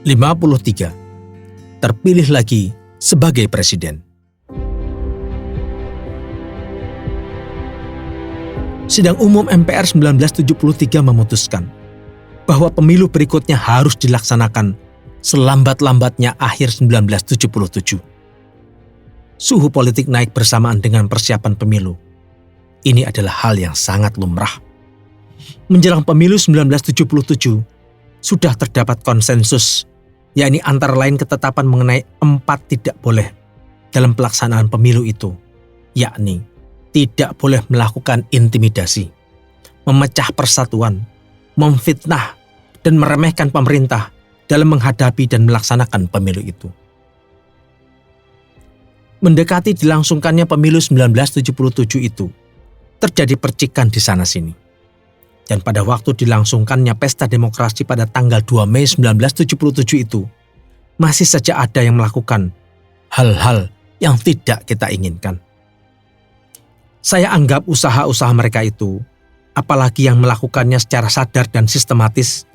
53. Terpilih lagi sebagai presiden. Sidang Umum MPR 1973 memutuskan bahwa pemilu berikutnya harus dilaksanakan selambat-lambatnya akhir 1977. Suhu politik naik bersamaan dengan persiapan pemilu. Ini adalah hal yang sangat lumrah. Menjelang pemilu 1977, sudah terdapat konsensus, yakni antara lain ketetapan mengenai 4 tidak boleh dalam pelaksanaan pemilu itu, yakni tidak boleh melakukan intimidasi, memecah persatuan, memfitnah, dan meremehkan pemerintah dalam menghadapi dan melaksanakan pemilu itu. Mendekati dilangsungkannya pemilu 1977 itu, terjadi percikan di sana-sini. Dan pada waktu dilangsungkannya pesta demokrasi pada tanggal 2 Mei 1977 itu, masih saja ada yang melakukan hal-hal yang tidak kita inginkan. Saya anggap usaha-usaha mereka itu, apalagi yang melakukannya secara sadar dan sistematis,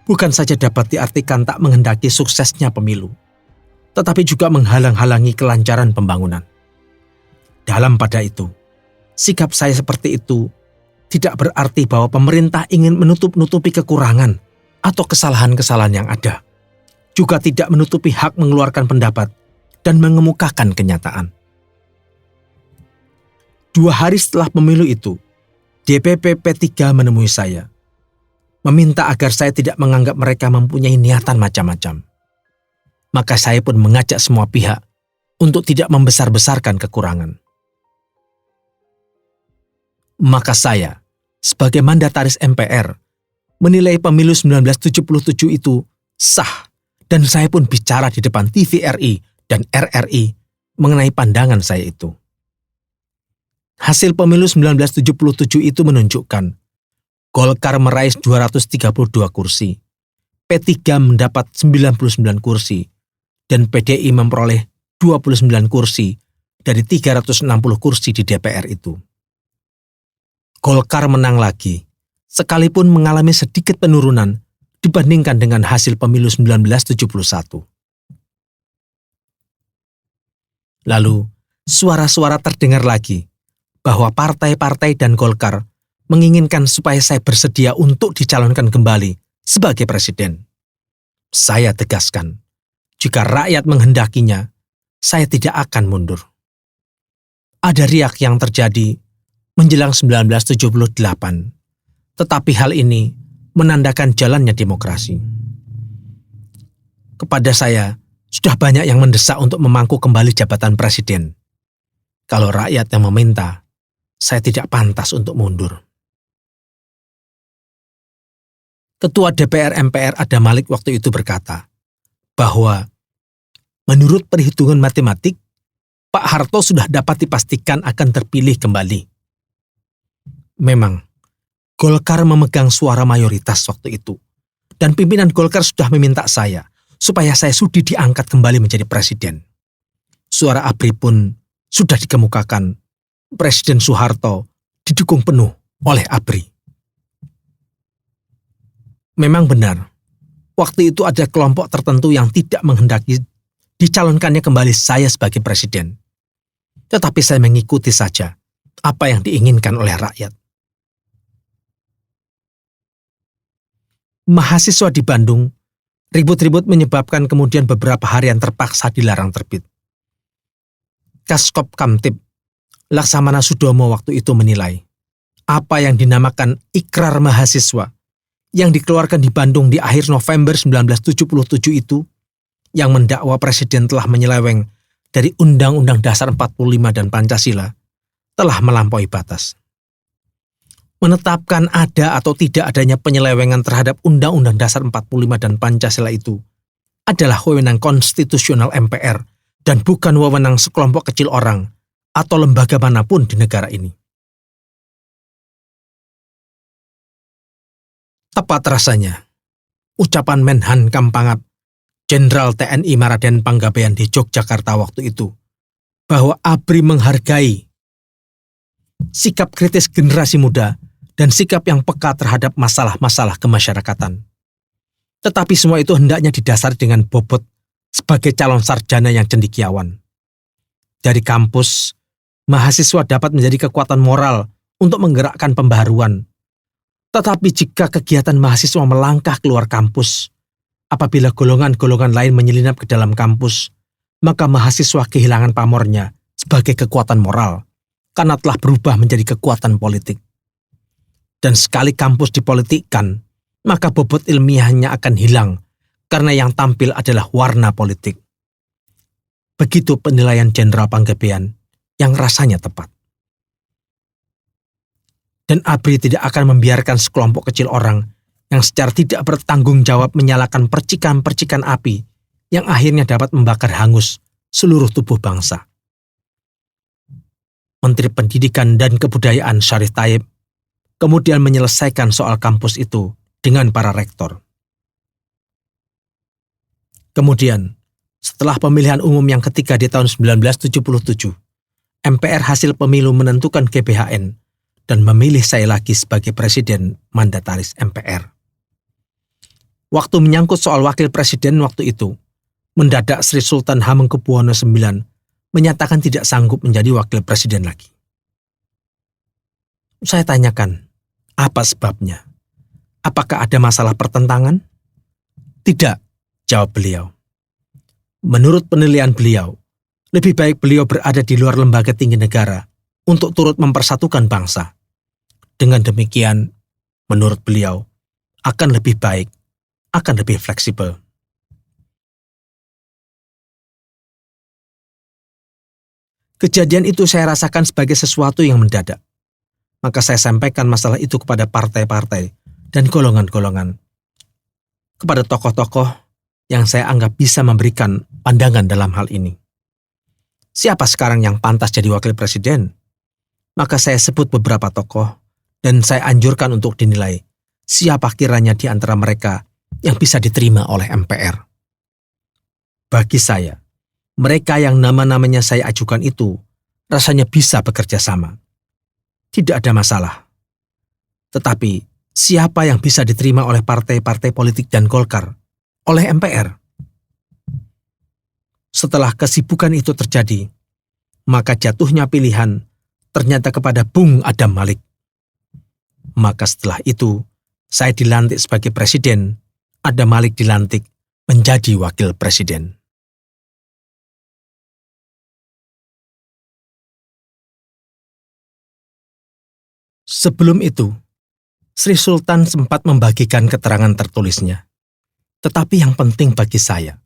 bukan saja dapat diartikan tak menghendaki suksesnya pemilu, tetapi juga menghalang-halangi kelancaran pembangunan. Dalam pada itu, sikap saya seperti itu tidak berarti bahwa pemerintah ingin menutup-nutupi kekurangan atau kesalahan-kesalahan yang ada. Juga tidak menutupi hak mengeluarkan pendapat dan mengemukakan kenyataan. 2 hari setelah pemilu itu, DPP P3 menemui saya, meminta agar saya tidak menganggap mereka mempunyai niatan macam-macam. Maka saya pun mengajak semua pihak untuk tidak membesar-besarkan kekurangan. Maka saya, sebagai mandataris MPR, menilai pemilu 1977 itu sah, dan saya pun bicara di depan TVRI dan RRI mengenai pandangan saya itu. Hasil pemilu 1977 itu menunjukkan Golkar meraih 232 kursi, P3 mendapat 99 kursi, dan PDI memperoleh 29 kursi dari 360 kursi di DPR itu. Golkar menang lagi, sekalipun mengalami sedikit penurunan dibandingkan dengan hasil pemilu 1971. Lalu, suara-suara terdengar lagi bahwa partai-partai dan Golkar menginginkan supaya saya bersedia untuk dicalonkan kembali sebagai presiden. Saya tegaskan, jika rakyat menghendakinya, saya tidak akan mundur. Ada riak yang terjadi menjelang 1978, tetapi hal ini menandakan jalannya demokrasi. Kepada saya, sudah banyak yang mendesak untuk memangku kembali jabatan presiden. Kalau rakyat yang meminta, saya tidak pantas untuk mundur. Ketua DPR MPR Adam Malik waktu itu berkata bahwa menurut perhitungan matematik, Pak Harto sudah dapat dipastikan akan terpilih kembali. Memang, Golkar memegang suara mayoritas waktu itu, dan pimpinan Golkar sudah meminta saya supaya saya sudi diangkat kembali menjadi presiden. Suara ABRI pun sudah dikemukakan. Presiden Soeharto didukung penuh oleh ABRI. Memang benar, waktu itu ada kelompok tertentu yang tidak menghendaki dicalonkannya kembali saya sebagai presiden. Tetapi saya mengikuti saja apa yang diinginkan oleh rakyat. Mahasiswa di Bandung, ribut-ribut menyebabkan kemudian beberapa harian terpaksa dilarang terbit. Kaskop Kamtib Laksamana Sudomo waktu itu menilai apa yang dinamakan Ikrar Mahasiswa yang dikeluarkan di Bandung di akhir November 1977 itu, yang mendakwa presiden telah menyeleweng dari Undang-Undang Dasar 45 dan Pancasila, telah melampaui batas. Menetapkan ada atau tidak adanya penyelewengan terhadap Undang-Undang Dasar 45 dan Pancasila itu adalah wewenang konstitusional MPR dan bukan wewenang sekelompok kecil orang atau lembaga manapun di negara ini. Tepat rasanya, ucapan Menhan Kampangap, Jenderal TNI Maraden Panggabean di Yogyakarta waktu itu, bahwa ABRI menghargai sikap kritis generasi muda dan sikap yang peka terhadap masalah-masalah kemasyarakatan. Tetapi semua itu hendaknya didasari dengan bobot sebagai calon sarjana yang cendekiawan. Dari kampus, mahasiswa dapat menjadi kekuatan moral untuk menggerakkan pembaharuan. Tetapi jika kegiatan mahasiswa melangkah keluar kampus, apabila golongan-golongan lain menyelinap ke dalam kampus, maka mahasiswa kehilangan pamornya sebagai kekuatan moral karena telah berubah menjadi kekuatan politik. Dan sekali kampus dipolitikkan, maka bobot ilmiahnya akan hilang karena yang tampil adalah warna politik. Begitu penilaian Jenderal Panggabean yang rasanya tepat. Dan ABRI tidak akan membiarkan sekelompok kecil orang yang secara tidak bertanggung jawab menyalakan percikan-percikan api yang akhirnya dapat membakar hangus seluruh tubuh bangsa. Menteri Pendidikan dan Kebudayaan Syarif Taib kemudian menyelesaikan soal kampus itu dengan para rektor. Kemudian, setelah pemilihan umum yang ketiga di tahun 1977, MPR hasil pemilu menentukan GBHN dan memilih saya lagi sebagai presiden mandataris MPR. Waktu menyangkut soal wakil presiden waktu itu, mendadak Sri Sultan Hamengkubuwono IX menyatakan tidak sanggup menjadi wakil presiden lagi. Saya tanyakan, apa sebabnya? Apakah ada masalah pertentangan? Tidak, jawab beliau. Menurut penilaian beliau, lebih baik beliau berada di luar lembaga tinggi negara untuk turut mempersatukan bangsa. Dengan demikian, menurut beliau, akan lebih baik, akan lebih fleksibel. Kejadian itu saya rasakan sebagai sesuatu yang mendadak. Maka saya sampaikan masalah itu kepada partai-partai dan golongan-golongan. Kepada tokoh-tokoh yang saya anggap bisa memberikan pandangan dalam hal ini. Siapa sekarang yang pantas jadi wakil presiden? Maka saya sebut beberapa tokoh dan saya anjurkan untuk dinilai siapa kiranya di antara mereka yang bisa diterima oleh MPR. Bagi saya, mereka yang nama-namanya saya ajukan itu rasanya bisa bekerja sama. Tidak ada masalah. Tetapi, siapa yang bisa diterima oleh partai-partai politik dan Golkar? Oleh MPR? Setelah kesibukan itu terjadi, maka jatuhnya pilihan ternyata kepada Bung Adam Malik. Maka setelah itu, saya dilantik sebagai presiden, Adam Malik dilantik menjadi wakil presiden. Sebelum itu, Sri Sultan sempat membagikan keterangan tertulisnya. Tetapi yang penting bagi saya,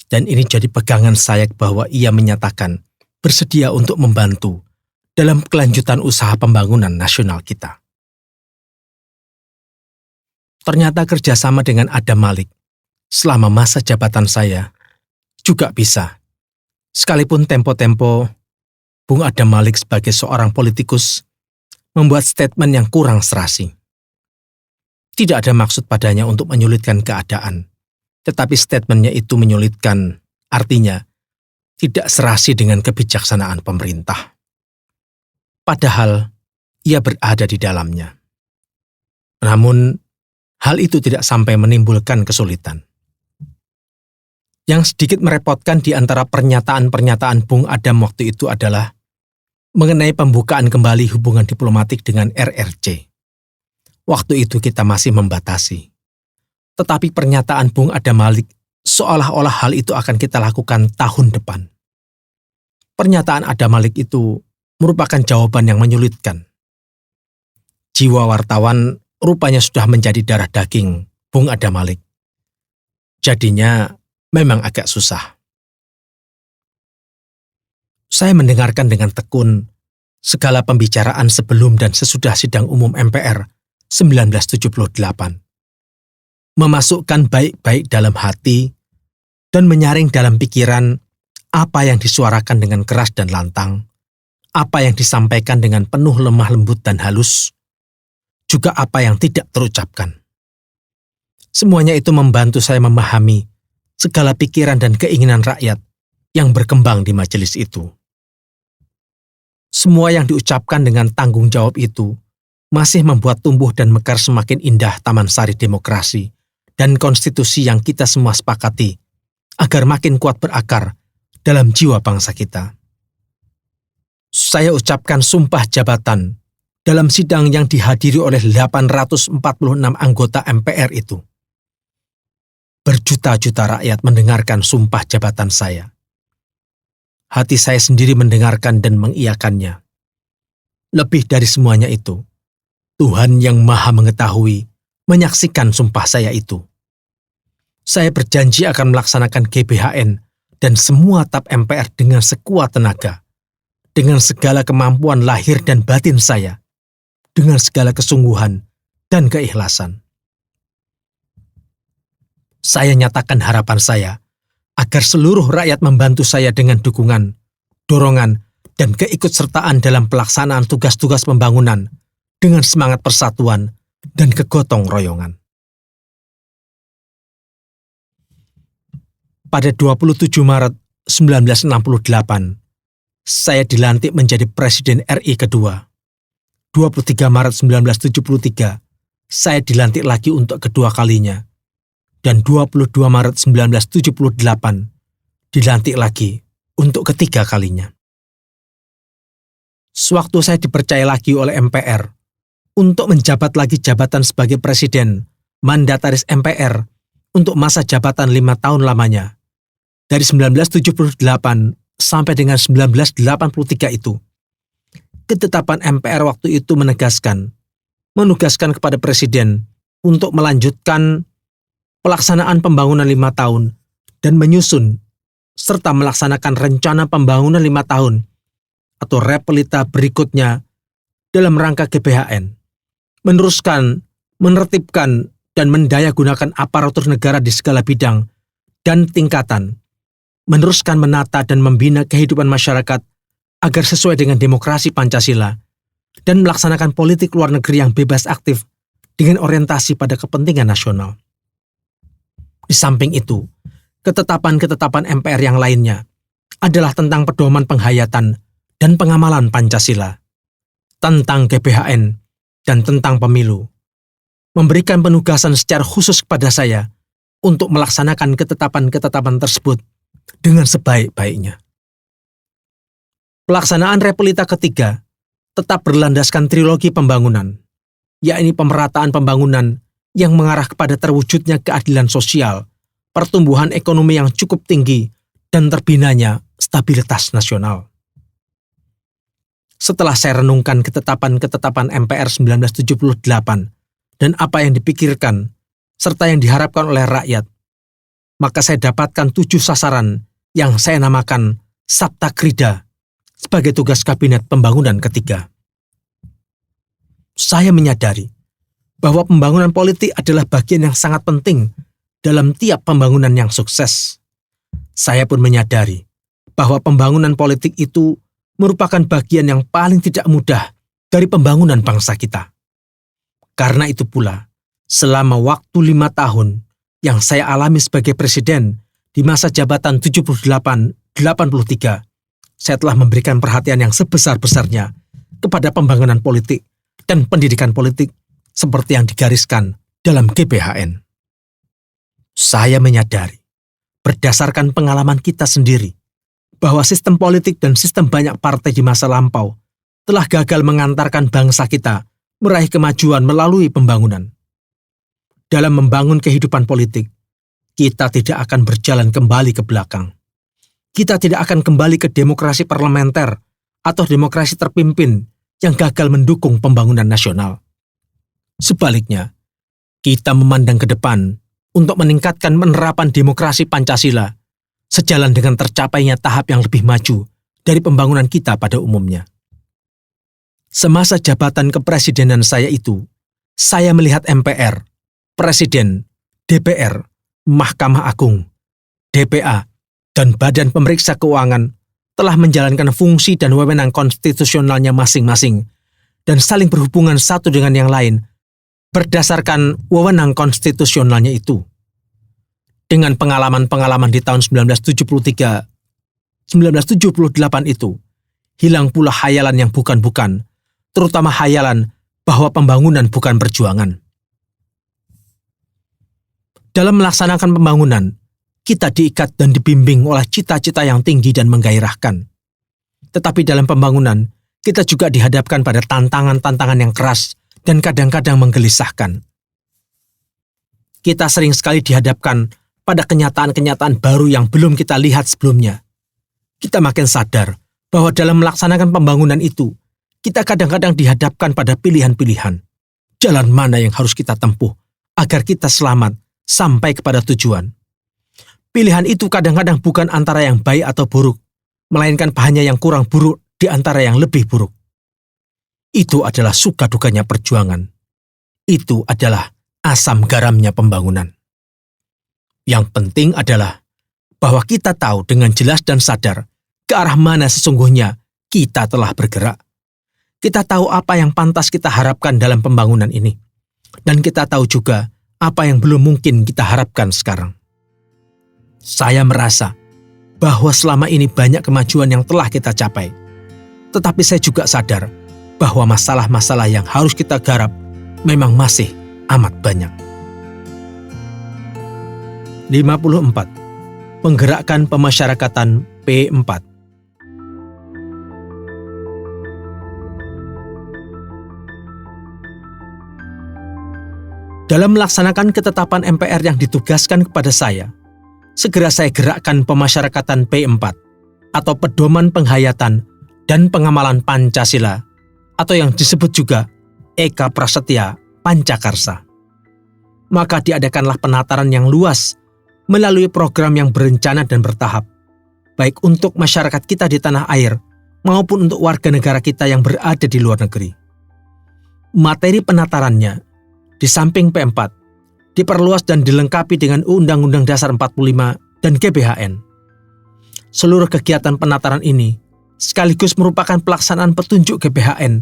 dan ini jadi pegangan saya bahwa ia menyatakan bersedia untuk membantu dalam kelanjutan usaha pembangunan nasional kita. Ternyata kerjasama dengan Adam Malik selama masa jabatan saya juga bisa. Sekalipun tempo-tempo Bung Adam Malik sebagai seorang politikus membuat statement yang kurang serasi. Tidak ada maksud padanya untuk menyulitkan keadaan, tetapi statementnya itu menyulitkan, artinya tidak serasi dengan kebijaksanaan pemerintah. Padahal ia berada di dalamnya. Namun, hal itu tidak sampai menimbulkan kesulitan. Yang sedikit merepotkan di antara pernyataan-pernyataan Bung Adam waktu itu adalah mengenai pembukaan kembali hubungan diplomatik dengan RRC. Waktu itu kita masih membatasi. Tetapi pernyataan Bung Adam Malik seolah-olah hal itu akan kita lakukan tahun depan. Pernyataan Adam Malik itu merupakan jawaban yang menyulitkan. Jiwa wartawan rupanya sudah menjadi darah daging Bung Adam Malik. Jadinya memang agak susah. Saya mendengarkan dengan tekun segala pembicaraan sebelum dan sesudah sidang umum MPR 1978. Memasukkan baik-baik dalam hati dan menyaring dalam pikiran apa yang disuarakan dengan keras dan lantang, apa yang disampaikan dengan penuh lemah lembut dan halus, juga apa yang tidak terucapkan. Semuanya itu membantu saya memahami segala pikiran dan keinginan rakyat yang berkembang di majelis itu. Semua yang diucapkan dengan tanggung jawab itu masih membuat tumbuh dan mekar semakin indah Taman Sari Demokrasi dan konstitusi yang kita semua sepakati agar makin kuat berakar dalam jiwa bangsa kita. Saya ucapkan sumpah jabatan dalam sidang yang dihadiri oleh 846 anggota MPR itu. Berjuta-juta rakyat mendengarkan sumpah jabatan saya. Hati saya sendiri mendengarkan dan mengiyakannya. Lebih dari semuanya itu, Tuhan yang Maha Mengetahui menyaksikan sumpah saya itu. Saya berjanji akan melaksanakan GBHN dan semua TAP MPR dengan sekuat tenaga, dengan segala kemampuan lahir dan batin saya, dengan segala kesungguhan dan keikhlasan. Saya nyatakan harapan saya agar seluruh rakyat membantu saya dengan dukungan, dorongan, dan keikutsertaan dalam pelaksanaan tugas-tugas pembangunan dengan semangat persatuan dan kegotong royongan. Pada 27 Maret 1968, saya dilantik menjadi Presiden RI kedua. 23 Maret 1973, saya dilantik lagi untuk kedua kalinya. Dan 22 Maret 1978, dilantik lagi untuk ketiga kalinya. Sewaktu saya dipercaya lagi oleh MPR untuk menjabat lagi jabatan sebagai Presiden, mandataris MPR untuk masa jabatan 5 tahun lamanya, dari 1978 sampai dengan 1983 itu, ketetapan MPR waktu itu menugaskan kepada Presiden untuk melanjutkan pelaksanaan pembangunan 5 tahun dan menyusun serta melaksanakan rencana pembangunan 5 tahun atau repelita berikutnya dalam rangka GBHN, meneruskan, menertibkan, dan mendayagunakan aparatur negara di segala bidang dan tingkatan, meneruskan menata dan membina kehidupan masyarakat agar sesuai dengan demokrasi Pancasila, dan melaksanakan politik luar negeri yang bebas aktif dengan orientasi pada kepentingan nasional. Di samping itu, ketetapan-ketetapan MPR yang lainnya adalah tentang pedoman penghayatan dan pengamalan Pancasila, tentang GBHN, dan tentang pemilu, memberikan penugasan secara khusus kepada saya untuk melaksanakan ketetapan-ketetapan tersebut dengan sebaik-baiknya. Pelaksanaan repelita ketiga tetap berlandaskan trilogi pembangunan, yakni pemerataan pembangunan yang mengarah kepada terwujudnya keadilan sosial, pertumbuhan ekonomi yang cukup tinggi, dan terbinanya stabilitas nasional. Setelah saya renungkan ketetapan-ketetapan MPR 1978 dan apa yang dipikirkan serta yang diharapkan oleh rakyat, maka saya dapatkan 7 sasaran yang saya namakan Sabta Krida sebagai tugas Kabinet Pembangunan ketiga. Saya menyadari bahwa pembangunan politik adalah bagian yang sangat penting dalam tiap pembangunan yang sukses. Saya pun menyadari bahwa pembangunan politik itu merupakan bagian yang paling tidak mudah dari pembangunan bangsa kita. Karena itu pula, selama waktu 5 tahun yang saya alami sebagai presiden di masa jabatan 78-83, saya telah memberikan perhatian yang sebesar-besarnya kepada pembangunan politik dan pendidikan politik seperti yang digariskan dalam GBHN. Saya menyadari, berdasarkan pengalaman kita sendiri, bahwa sistem politik dan sistem banyak partai di masa lampau telah gagal mengantarkan bangsa kita meraih kemajuan melalui pembangunan. Dalam membangun kehidupan politik, kita tidak akan berjalan kembali ke belakang. Kita tidak akan kembali ke demokrasi parlementer atau demokrasi terpimpin yang gagal mendukung pembangunan nasional. Sebaliknya, kita memandang ke depan untuk meningkatkan penerapan demokrasi Pancasila sejalan dengan tercapainya tahap yang lebih maju dari pembangunan kita pada umumnya. Semasa jabatan kepresidenan saya itu, saya melihat MPR, Presiden, DPR, Mahkamah Agung, DPA, dan Badan Pemeriksa Keuangan telah menjalankan fungsi dan wewenang konstitusionalnya masing-masing dan saling berhubungan satu dengan yang lain berdasarkan wewenang konstitusionalnya itu. Dengan pengalaman-pengalaman di tahun 1973-1978 itu, hilang pula hayalan yang bukan-bukan, terutama hayalan bahwa pembangunan bukan perjuangan. Dalam melaksanakan pembangunan, kita diikat dan dibimbing oleh cita-cita yang tinggi dan menggairahkan. Tetapi dalam pembangunan, kita juga dihadapkan pada tantangan-tantangan yang keras dan kadang-kadang menggelisahkan. Kita sering sekali dihadapkan pada kenyataan-kenyataan baru yang belum kita lihat sebelumnya. Kita makin sadar bahwa dalam melaksanakan pembangunan itu, kita kadang-kadang dihadapkan pada pilihan-pilihan. Jalan mana yang harus kita tempuh agar kita selamat sampai kepada tujuan. Pilihan itu kadang-kadang bukan antara yang baik atau buruk, melainkan hanya yang kurang buruk di antara yang lebih buruk. Itu adalah suka dukanya perjuangan. Itu adalah asam garamnya pembangunan. Yang penting adalah bahwa kita tahu dengan jelas dan sadar ke arah mana sesungguhnya kita telah bergerak. Kita tahu apa yang pantas kita harapkan dalam pembangunan ini. Dan kita tahu juga apa yang belum mungkin kita harapkan sekarang. Saya merasa bahwa selama ini banyak kemajuan yang telah kita capai. Tetapi saya juga sadar bahwa masalah-masalah yang harus kita garap memang masih amat banyak. 54. Penggerakkan pemasyarakatan P4. Dalam melaksanakan ketetapan MPR yang ditugaskan kepada saya, segera saya gerakkan pemasyarakatan P4 atau Pedoman Penghayatan dan Pengamalan Pancasila atau yang disebut juga Eka Prasetya Pancakarsa. Maka diadakanlah penataran yang luas melalui program yang berencana dan bertahap, baik untuk masyarakat kita di tanah air maupun untuk warga negara kita yang berada di luar negeri. Materi penatarannya, di samping P4, diperluas dan dilengkapi dengan Undang-Undang Dasar 45 dan GBHN. Seluruh kegiatan penataran ini sekaligus merupakan pelaksanaan petunjuk GBHN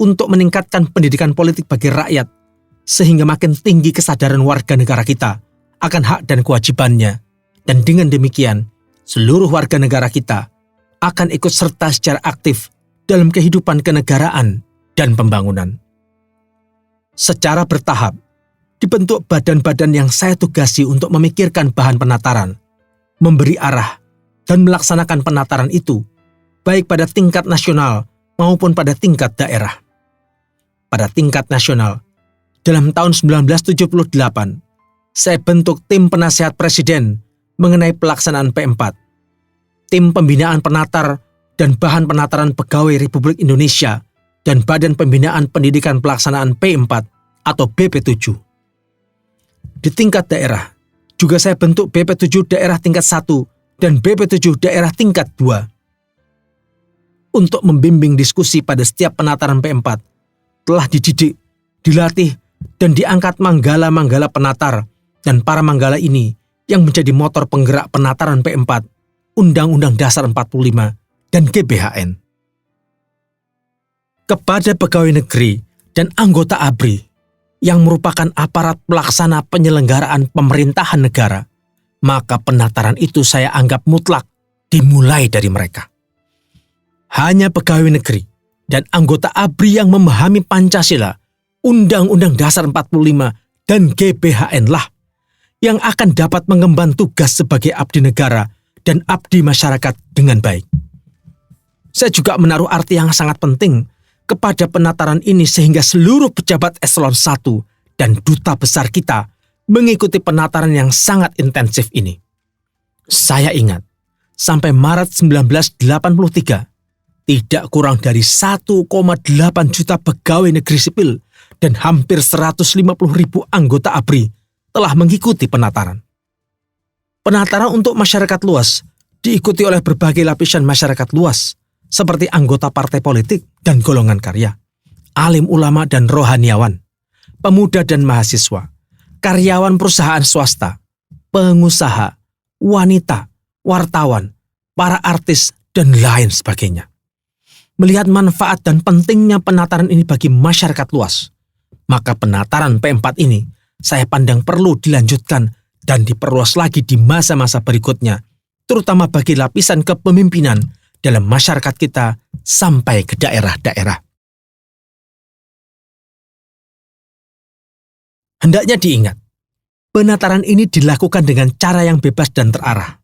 untuk meningkatkan pendidikan politik bagi rakyat, sehingga makin tinggi kesadaran warga negara kita akan hak dan kewajibannya, dan dengan demikian, seluruh warga negara kita akan ikut serta secara aktif dalam kehidupan kenegaraan dan pembangunan. Secara bertahap, dibentuk badan-badan yang saya tugasi untuk memikirkan bahan penataran, memberi arah, dan melaksanakan penataran itu, baik pada tingkat nasional maupun pada tingkat daerah. Pada tingkat nasional, dalam tahun 1978, saya bentuk tim penasihat presiden mengenai pelaksanaan P4, tim pembinaan penatar dan bahan penataran pegawai Republik Indonesia, dan Badan Pembinaan Pendidikan Pelaksanaan P4 atau BP7. Di tingkat daerah, juga saya bentuk BP7 daerah tingkat 1 dan BP7 daerah tingkat 2. Untuk membimbing diskusi pada setiap penataran P4, telah dididik, dilatih, dan diangkat manggala-manggala penatar, dan para manggala ini yang menjadi motor penggerak penataran P4, Undang-Undang Dasar 45, dan GBHN. Kepada pegawai negeri dan anggota ABRI yang merupakan aparat pelaksana penyelenggaraan pemerintahan negara, maka penataran itu saya anggap mutlak dimulai dari mereka. Hanya pegawai negeri dan anggota ABRI yang memahami Pancasila, Undang-Undang Dasar 45, dan GBHN lah yang akan dapat mengemban tugas sebagai abdi negara dan abdi masyarakat dengan baik. Saya juga menaruh arti yang sangat penting kepada penataran ini sehingga seluruh pejabat eselon 1 dan duta besar kita mengikuti penataran yang sangat intensif ini. Saya ingat, sampai Maret 1983, tidak kurang dari 1,8 juta pegawai negeri sipil dan hampir 150.000 anggota ABRI telah mengikuti penataran. Penataran untuk masyarakat luas diikuti oleh berbagai lapisan masyarakat luas, seperti anggota partai politik dan golongan karya, alim ulama dan rohaniawan, pemuda dan mahasiswa, karyawan perusahaan swasta, pengusaha, wanita, wartawan, para artis, dan lain sebagainya. Melihat manfaat dan pentingnya penataran ini bagi masyarakat luas, maka penataran P4 ini saya pandang perlu dilanjutkan dan diperluas lagi di masa-masa berikutnya, terutama bagi lapisan kepemimpinan dalam masyarakat kita sampai ke daerah-daerah. Hendaknya diingat Penataran ini dilakukan dengan cara yang bebas dan terarah.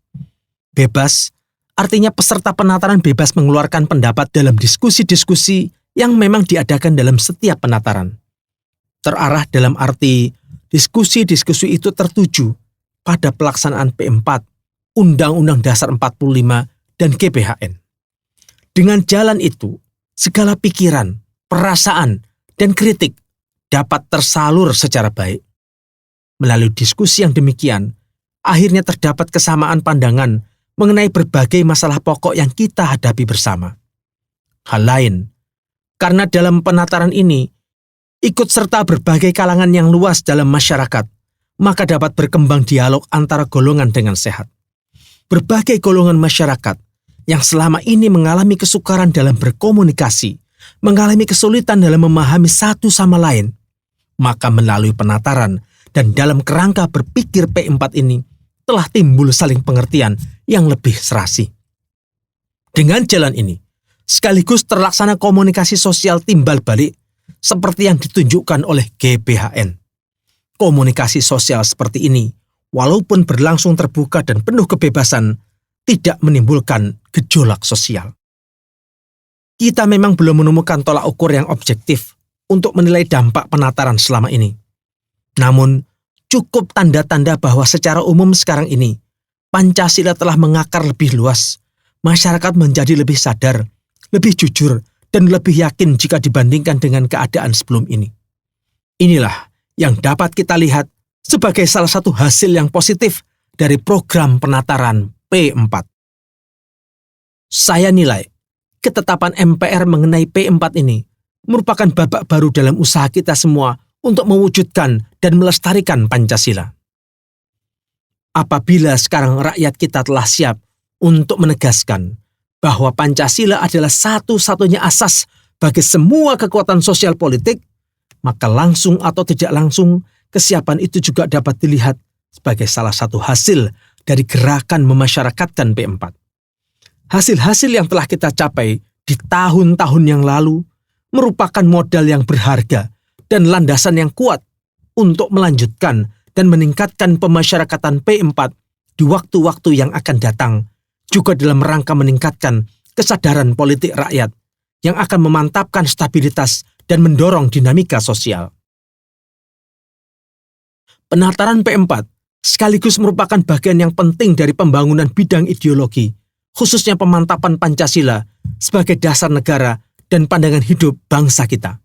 Bebas artinya peserta penataran bebas mengeluarkan pendapat dalam diskusi-diskusi yang memang diadakan dalam setiap penataran. Terarah dalam arti diskusi-diskusi itu tertuju pada pelaksanaan P4, Undang-Undang Dasar 45, dan GPHN. Dengan jalan itu, segala pikiran, perasaan, dan kritik dapat tersalur secara baik. Melalui diskusi yang demikian, akhirnya terdapat kesamaan pandangan mengenai berbagai masalah pokok yang kita hadapi bersama. Hal lain, karena dalam penataran ini, ikut serta berbagai kalangan yang luas dalam masyarakat, maka dapat berkembang dialog antara golongan dengan sehat. Berbagai golongan masyarakat yang selama ini mengalami kesukaran dalam berkomunikasi, mengalami kesulitan dalam memahami satu sama lain, maka melalui penataran dan dalam kerangka berpikir P4 ini telah timbul saling pengertian yang lebih serasi. Dengan jalan ini, sekaligus terlaksana komunikasi sosial timbal balik seperti yang ditunjukkan oleh GPHN. Komunikasi sosial seperti ini, walaupun berlangsung terbuka dan penuh kebebasan, tidak menimbulkan gejolak sosial. Kita memang belum menemukan tolak ukur yang objektif untuk menilai dampak penataran selama ini. Namun, cukup tanda-tanda bahwa secara umum sekarang ini, Pancasila telah mengakar lebih luas, masyarakat menjadi lebih sadar, lebih jujur, dan lebih yakin jika dibandingkan dengan keadaan sebelum ini. Inilah yang dapat kita lihat sebagai salah satu hasil yang positif dari program penataran P4. Saya nilai, ketetapan MPR mengenai P4 ini merupakan babak baru dalam usaha kita semua untuk mewujudkan dan melestarikan Pancasila. Apabila sekarang rakyat kita telah siap untuk menegaskan bahwa Pancasila adalah satu-satunya asas bagi semua kekuatan sosial politik, maka langsung atau tidak langsung kesiapan itu juga dapat dilihat sebagai salah satu hasil dari gerakan memasyarakatkan P4. Hasil-hasil yang telah kita capai di tahun-tahun yang lalu merupakan modal yang berharga dan landasan yang kuat untuk melanjutkan dan meningkatkan pemasyarakatan P4 di waktu-waktu yang akan datang, juga dalam rangka meningkatkan kesadaran politik rakyat yang akan memantapkan stabilitas dan mendorong dinamika sosial. Penataran P4 sekaligus merupakan bagian yang penting dari pembangunan bidang ideologi, khususnya pemantapan Pancasila sebagai dasar negara dan pandangan hidup bangsa kita.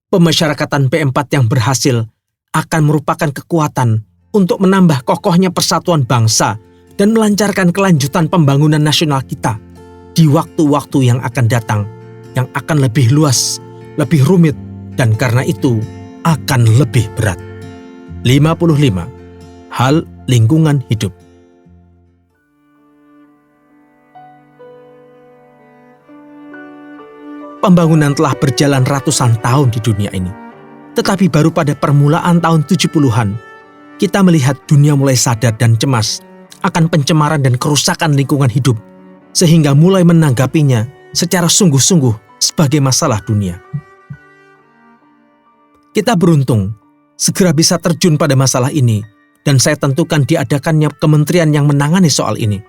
Pemasyarakatan P4 yang berhasil akan merupakan kekuatan untuk menambah kokohnya persatuan bangsa dan melancarkan kelanjutan pembangunan nasional kita di waktu-waktu yang akan datang, yang akan lebih luas, lebih rumit, dan karena itu akan lebih berat. 55. Hal lingkungan hidup. Pembangunan telah berjalan ratusan tahun di dunia ini. Tetapi baru pada permulaan tahun 70-an, kita melihat dunia mulai sadar dan cemas akan pencemaran dan kerusakan lingkungan hidup, sehingga mulai menanggapinya secara sungguh-sungguh sebagai masalah dunia. Kita beruntung segera bisa terjun pada masalah ini, dan saya tentukan diadakannya kementerian yang menangani soal ini.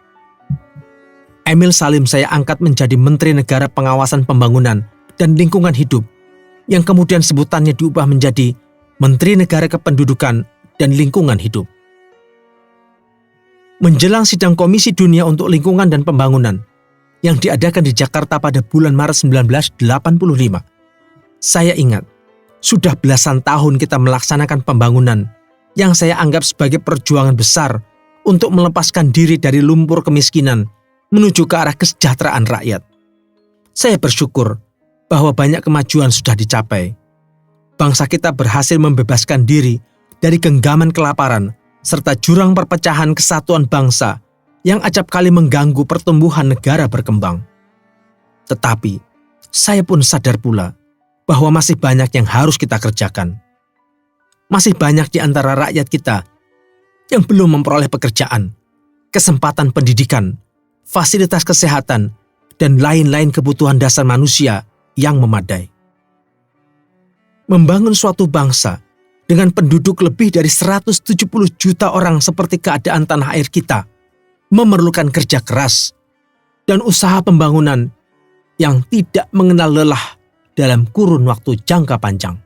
Emil Salim saya angkat menjadi Menteri Negara Pengawasan Pembangunan dan Lingkungan Hidup, yang kemudian sebutannya diubah menjadi Menteri Negara Kependudukan dan Lingkungan Hidup. Menjelang sidang Komisi Dunia untuk Lingkungan dan Pembangunan yang diadakan di Jakarta pada bulan Maret 1985, saya ingat, sudah belasan tahun kita melaksanakan pembangunan yang saya anggap sebagai perjuangan besar untuk melepaskan diri dari lumpur kemiskinan menuju ke arah kesejahteraan rakyat. Saya bersyukur bahwa banyak kemajuan sudah dicapai. Bangsa kita berhasil membebaskan diri dari genggaman kelaparan serta jurang perpecahan kesatuan bangsa yang acap kali mengganggu pertumbuhan negara berkembang. Tetapi, saya pun sadar pula bahwa masih banyak yang harus kita kerjakan. Masih banyak di antara rakyat kita yang belum memperoleh pekerjaan, kesempatan pendidikan, fasilitas kesehatan, dan lain-lain kebutuhan dasar manusia yang memadai. Membangun suatu bangsa dengan penduduk lebih dari 170 juta orang seperti keadaan tanah air kita, memerlukan kerja keras dan usaha pembangunan yang tidak mengenal lelah dalam kurun waktu jangka panjang.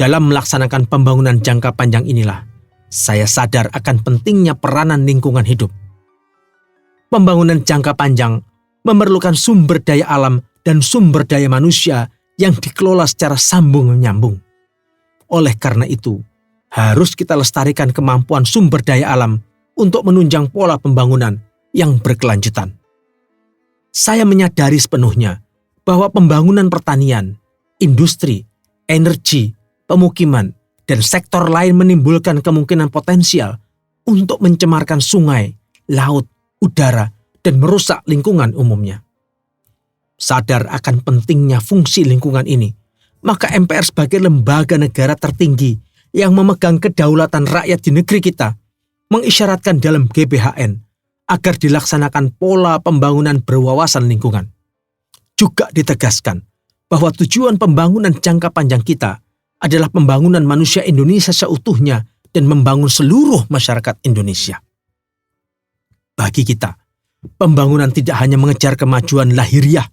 Dalam melaksanakan pembangunan jangka panjang inilah, saya sadar akan pentingnya peranan lingkungan hidup. Pembangunan jangka panjang memerlukan sumber daya alam dan sumber daya manusia yang dikelola secara sambung-menyambung. Oleh karena itu, harus kita lestarikan kemampuan sumber daya alam untuk menunjang pola pembangunan yang berkelanjutan. Saya menyadari sepenuhnya bahwa pembangunan pertanian, industri, energi, pemukiman, dan sektor lain menimbulkan kemungkinan potensial untuk mencemarkan sungai, laut, udara, dan merusak lingkungan umumnya. Sadar akan pentingnya fungsi lingkungan ini, maka MPR sebagai lembaga negara tertinggi yang memegang kedaulatan rakyat di negeri kita, mengisyaratkan dalam GBHN agar dilaksanakan pola pembangunan berwawasan lingkungan. Juga ditegaskan bahwa tujuan pembangunan jangka panjang kita adalah pembangunan manusia Indonesia seutuhnya dan membangun seluruh masyarakat Indonesia. Bagi kita, pembangunan tidak hanya mengejar kemajuan lahiriah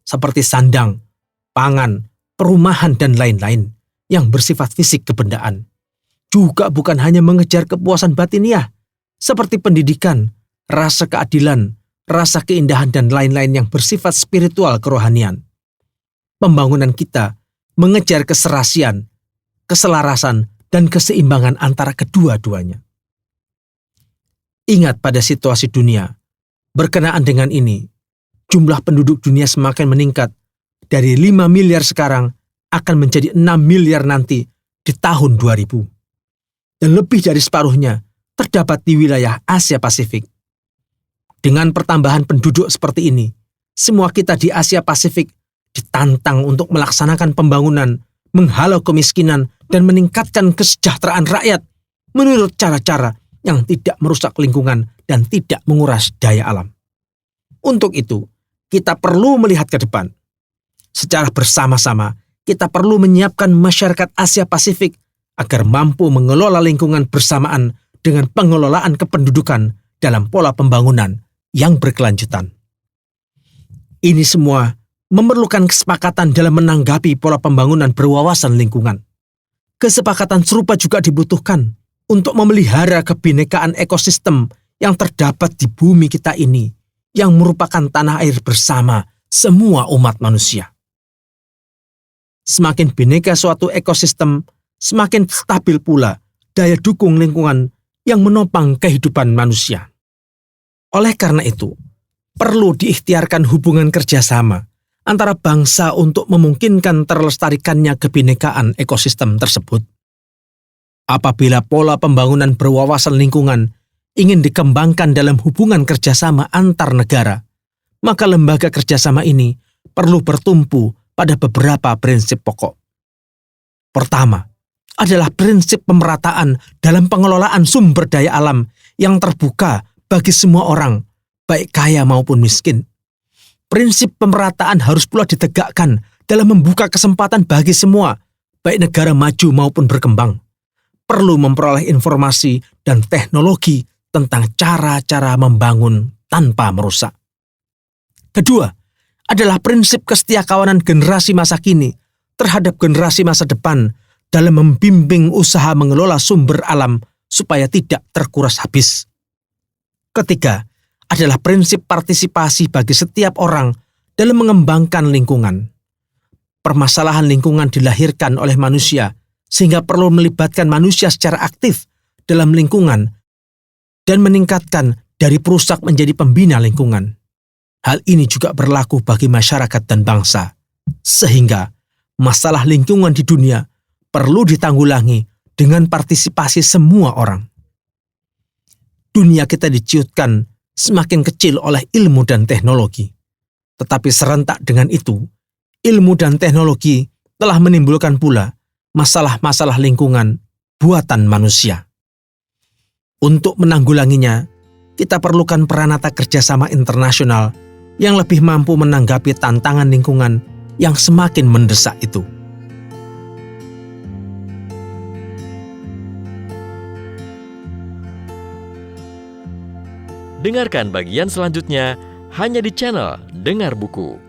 seperti sandang, pangan, perumahan, dan lain-lain yang bersifat fisik kebendaan. Juga bukan hanya mengejar kepuasan batiniah seperti pendidikan, rasa keadilan, rasa keindahan, dan lain-lain yang bersifat spiritual kerohanian. Pembangunan kita mengejar keserasian, keselarasan, dan keseimbangan antara kedua-duanya. Ingat pada situasi dunia, berkenaan dengan ini, jumlah penduduk dunia semakin meningkat dari 5 miliar sekarang akan menjadi 6 miliar nanti di tahun 2000. Dan lebih dari separuhnya terdapat di wilayah Asia Pasifik. Dengan pertambahan penduduk seperti ini, semua kita di Asia Pasifik ditantang untuk melaksanakan pembangunan, menghalau kemiskinan, dan meningkatkan kesejahteraan rakyat menurut cara-cara yang tidak merusak lingkungan dan tidak menguras daya alam. Untuk itu, kita perlu melihat ke depan. Secara bersama-sama, kita perlu menyiapkan masyarakat Asia Pasifik agar mampu mengelola lingkungan bersamaan dengan pengelolaan kependudukan dalam pola pembangunan yang berkelanjutan. Ini semua memerlukan kesepakatan dalam menanggapi pola pembangunan berwawasan lingkungan. Kesepakatan serupa juga dibutuhkan untuk memelihara kebinekaan ekosistem yang terdapat di bumi kita ini, yang merupakan tanah air bersama semua umat manusia. Semakin bineka suatu ekosistem, semakin stabil pula daya dukung lingkungan yang menopang kehidupan manusia. Oleh karena itu, perlu diikhtiarkan hubungan kerjasama antara bangsa untuk memungkinkan terlestarikannya kebinekaan ekosistem tersebut. Apabila pola pembangunan berwawasan lingkungan ingin dikembangkan dalam hubungan kerjasama antar negara, maka lembaga kerjasama ini perlu bertumpu pada beberapa prinsip pokok. Pertama, adalah prinsip pemerataan dalam pengelolaan sumber daya alam yang terbuka bagi semua orang, baik kaya maupun miskin. Prinsip pemerataan harus pula ditegakkan dalam membuka kesempatan bagi semua, baik negara maju maupun berkembang. Perlu memperoleh informasi dan teknologi tentang cara-cara membangun tanpa merusak. Kedua, adalah prinsip kesetiakawanan generasi masa kini terhadap generasi masa depan dalam membimbing usaha mengelola sumber alam supaya tidak terkuras habis. Ketiga, adalah prinsip partisipasi bagi setiap orang dalam mengembangkan lingkungan. Permasalahan lingkungan dilahirkan oleh manusia, sehingga perlu melibatkan manusia secara aktif dalam lingkungan dan meningkatkan dari perusak menjadi pembina lingkungan. Hal ini juga berlaku bagi masyarakat dan bangsa, sehingga masalah lingkungan di dunia perlu ditanggulangi dengan partisipasi semua orang. Dunia kita diciutkan semakin kecil oleh ilmu dan teknologi. Tetapi serentak dengan itu, ilmu dan teknologi telah menimbulkan pula masalah-masalah lingkungan buatan manusia. Untuk menanggulanginya, kita perlukan peranata kerjasama internasional yang lebih mampu menanggapi tantangan lingkungan yang semakin mendesak itu. Dengarkan bagian selanjutnya hanya di channel Dengar Buku.